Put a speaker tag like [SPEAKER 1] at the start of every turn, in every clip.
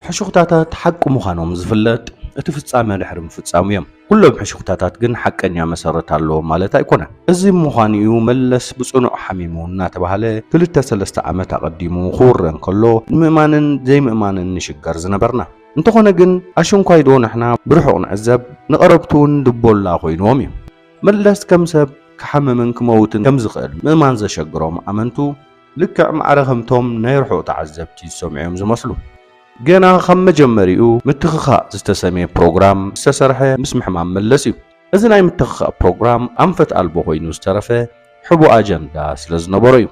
[SPEAKER 1] حشوختات حق مخانهم زفلت اتفصامه دحر مفصاميهم كلهم حشوختات ግን حقኛ መሰረት አለው ማለት አይኮነም እዚ مخانيو ملس بصنع حميمونا ተባሃለ 2-3 ዓመት አቀዲሙ ኹረን ከሎ ምእማንን ዘይምእማንን ንሽገር ዝነበርና እንተኾነ ግን አሽንኳይ ዶ ንሕና ብርሑቅ ንዕዘብ ንቀረብቱን ድቦላ ኮይኖም እዩ መለስ ከም ሰብ كحممن كموتن كم زقل مእማን ዘሸግሮም አመንቱ ልክዕ ማዕረኸምቶም ናይ ርሑቅ ተዓዘብቲ ሰምዒዮም ዝመስሉ ገና ከም መጀመሪኡ ምትኽኻ ዝተሰመየ ፕሮግራም ዝተሰርሐ ምስ ምሕማም መለስ እዩ እዚ ናይ ምትኽኻ ፕሮግራም አንፈት አልቦ ኮይኑ ዝተረፈ ሕቡእ አጀንዳ ስለዝነበረ እዩ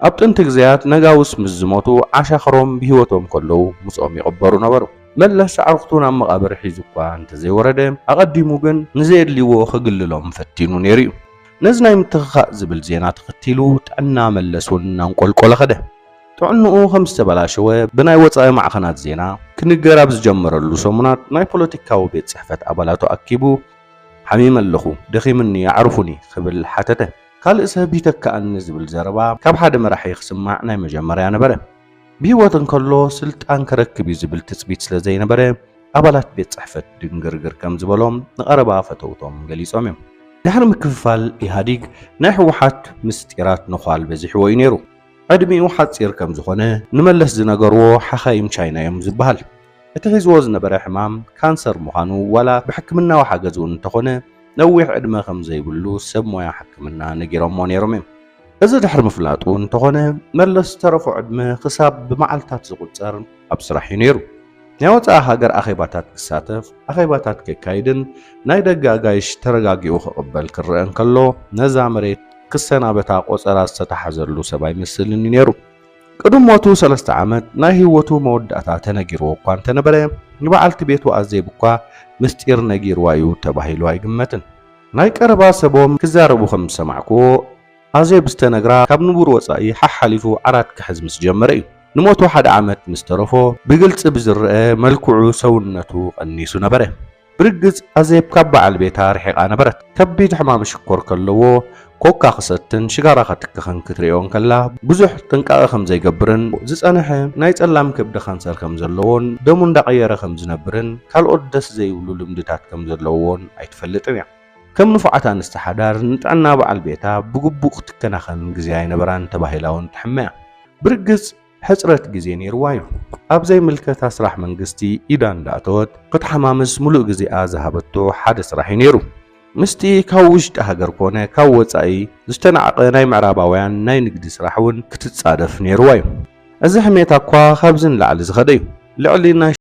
[SPEAKER 1] ኣብ ጥንቲ ግዜያት ነጋውስ ምስ ዝሞቱ ዓሻኽሮም ብሂወቶም ከለዉ ምጽኦም ይቕበሩ ነበሩ መለስ ዓርኽቱን ኣብ መቓብር ሒዙ እኳ እንተዘይወረደ አቐዲሙ ግን ንዘየድልይዎ ክግልሎም ፈቲኑ ነይሩ እዩ ነዚ ናይ ምትኽኻእ ዝብል ዜና ተኸቲሉ ጥዕና መለስ እውን እናንቆልቆለ ኸደ ጥዕንኡ ከም ዝተበላሸወ ብናይ ወፃኢ ማዕኸናት ዜና ክንገራብ ዝጀመረሉ ሰሙናት ናይ ፖለቲካዊ ቤት ጽሕፈት ኣባላቱ ኣኪቡ ሓሚም ኣለኹ ደኺምኒ ኣዕርፉኒ ክብል ሓተተ ካልእ ሰብ ይተካእኒ ዝብል ዘረባ ካብ ሓደ መራሒ ክስማዕ ናይ መጀመርያ ነበረ ብሂወት እንከሎ ስልጣን ከረክብ እዩ ዝብል ትፅቢት ስለ ዘይነበረ ኣባላት ቤት ጽሕፈት ድንግርግር ከም ዝበሎም ንቐረባ ፈተውቶም ገሊፆም እዮም ድሕሪ ምክፍፋል ኢህአዲግ ናይ ሕወሓት ምስጢራት ነዃል በዚሕዎ እዩ ነይሩ ዕድሚኡ ሓፂር ከም ዝኾነ ንመለስ ዝነገርዎ ሓኻይም ቻይና እዮም ዝበሃል እቲ ሒዝዎ ዝነበረ ሕማም ካንሰር ምዃኑ ዋላ ብሕክምናዊ ሓገዝ እውን እንተኾነ ነዊሕ ዕድመ ከም ዘይብሉ ሰብ ሞያ ሕክምና ነጊሮሞ ነይሮም እዮም እዚ ድሕሪ ምፍላጡ እንተኾነ መለስ ዝተረፎ ዕድመ ክሳብ ብመዓልታት ዝቁፀር ኣብ ስራሕ እዩ ነይሩ ናይ ወፃኢ ሃገር ኣኼባታት ክሳተፍ ኣኼባታት ከካይድን ናይ ደገ ኣጋይሽ ተረጋጊኡ ክቕበል ክርአ እንከሎ ነዛ መሬት ክሰናበታ ቆፀራ ዝተተሓዘሉ ሰብኣይ ምስልን ነይሩ ቅድም ሞቱ 3 ዓመት ናይ ህይወቱ መወዳእታ ተነጊርዎ እኳ እንተነበረ ንበዓልቲ ቤቱ ኣዘይብ እኳ ምስጢር ነጊርዋ እዩ ተባሂሉ ኣይግመትን ናይ ቀረባ ሰቦም ክዛረቡ ከም ሰማዕክዎ ኣዘይብ ዝተነግራ ካብ ንቡር ወፃኢ ሓሓሊፉ ዓራት ክሕዝ ምስ ጀመረ እዩ ንሞቱ 1 ዓመት ምስ ተረፎ ብግልጽ ብዝርአ መልክዑ ሰውነቱ ቀኒሱ ነበረ ብርግጽ ኣዘይብ ካብ በዓል ቤታ ርሒቓ ነበረት ከቢድ ሕማም ሽኮር ከለዎ ኮካ ክሰትን ሽጋራ ከትክኽን ክትሪኦን ከላ ብዙሕ ጥንቃቐ ከም ዘይገብርን ዝጸንሐ ናይ ጸላም ከብዲ ካንሰር ከም ዘለዎን ደሙ እንዳቀየረ ከም ዝነብርን ካልኦት ደስ ዘይብሉ ልምድታት ከም ዘለዎን ኣይትፈልጥን እያ ከም ንፉዓት ኣንስቲ ሓዳር ንጥዕና በዓል ቤታ ብግቡእ ክትከናኸን ግዜ ኣይነበራን ተባሂላውን ትሕመያ ብርግጽ ሕጽረት ግዜ ነይርዋ እዩ ኣብ ዘይምልከታ ስራሕ መንግስቲ ኢዳ እንዳእተወት ክትሓማምስ ሙሉእ ግዜኣ ዝሃበቶ ሓደ ስራሕ እዩ ነይሩ ምስቲ ካብ ውሽጢ ሃገር ኮነ ካብ ወፃኢ ዝተናዓቐ ናይ ምዕራባውያን ናይ ንግዲ ስራሕ እውን ክትጻደፍ ነይርዋ እዩ እዚ ሕሜታ እኳ ካብዚ ንላዕሊ ዝኸደ እዩ ልዕሊ ናይ